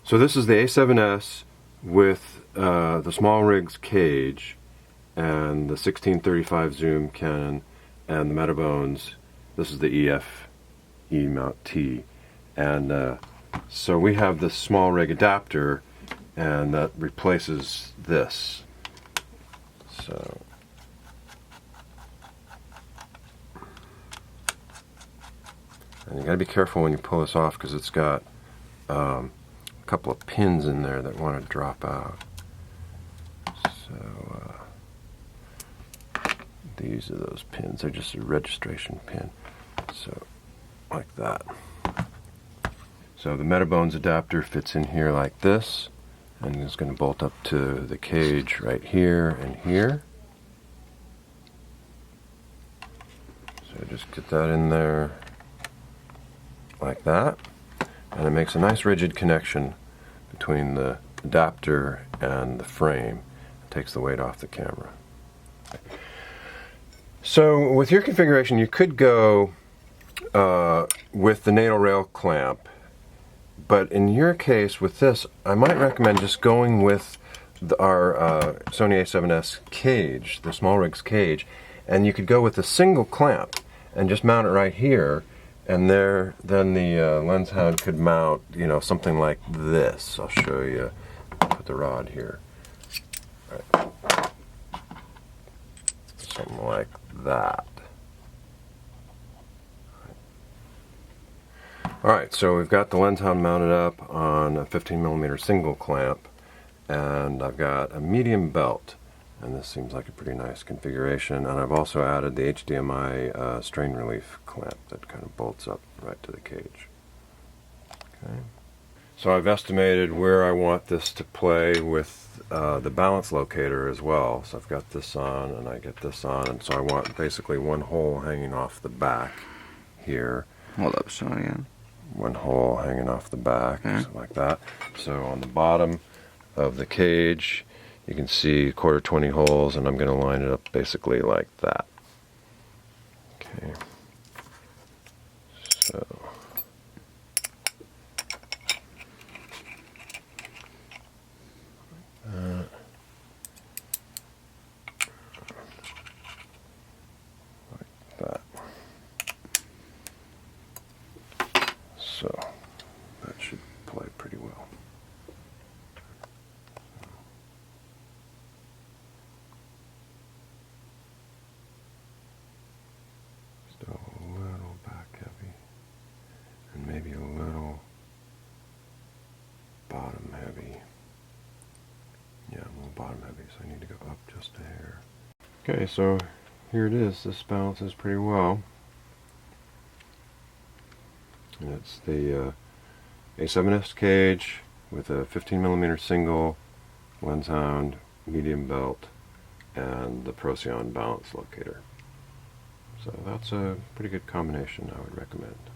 So this is the A7S with the Smallrig Cage and the 1635 zoom Canon and the Metabones. This is the EF E-mount T, and so we have this Smallrig adapter, and that replaces this. So and you got to be careful when you pull this off because it's got a couple of pins in there that want to drop out. So these are those pins. They're just a registration pin. So like that. So the Metabones adapter fits in here like this, and it's going to bolt up to the cage right here and here. So just get that in there like that, and it makes a nice rigid connection between the adapter and the frame. It takes the weight off the camera. So with your configuration, you could go with the NATO rail clamp, but in your case with this, I might recommend just going with our Sony a7S cage, the Smallrig Cage, and you could go with a single clamp and just mount it right here, and then the Lenzhound could mount, you know, something like this. I'll show you. Put the rod here. Right. Something like that. Alright, so we've got the Lenzhound mounted up on a 15mm single clamp, and I've got a medium belt, and this seems like a pretty nice configuration, and I've also added the HDMI strain relief clamp that kind of bolts up right to the cage. Okay. So I've estimated where I want this to play with the balance locator as well. So I've got this on and I get this on, and so I want basically one hole hanging off the back here. Hold up, Sony. Yeah. One hole hanging off the back, like that. So on the bottom of the cage, you can see 1/4 20 holes, and I'm going to line it up basically like that. Okay. So like that. So that should play pretty well. Still a little back heavy, and maybe a little bottom heavy. Yeah, a little bottom heavy, so I need to go up just a hair. Okay, so here it is. This balances pretty well. And it's the a7S cage with a 15mm single, Lenzhound, medium belt, and the Procyon Balance Locator. So that's a pretty good combination I would recommend.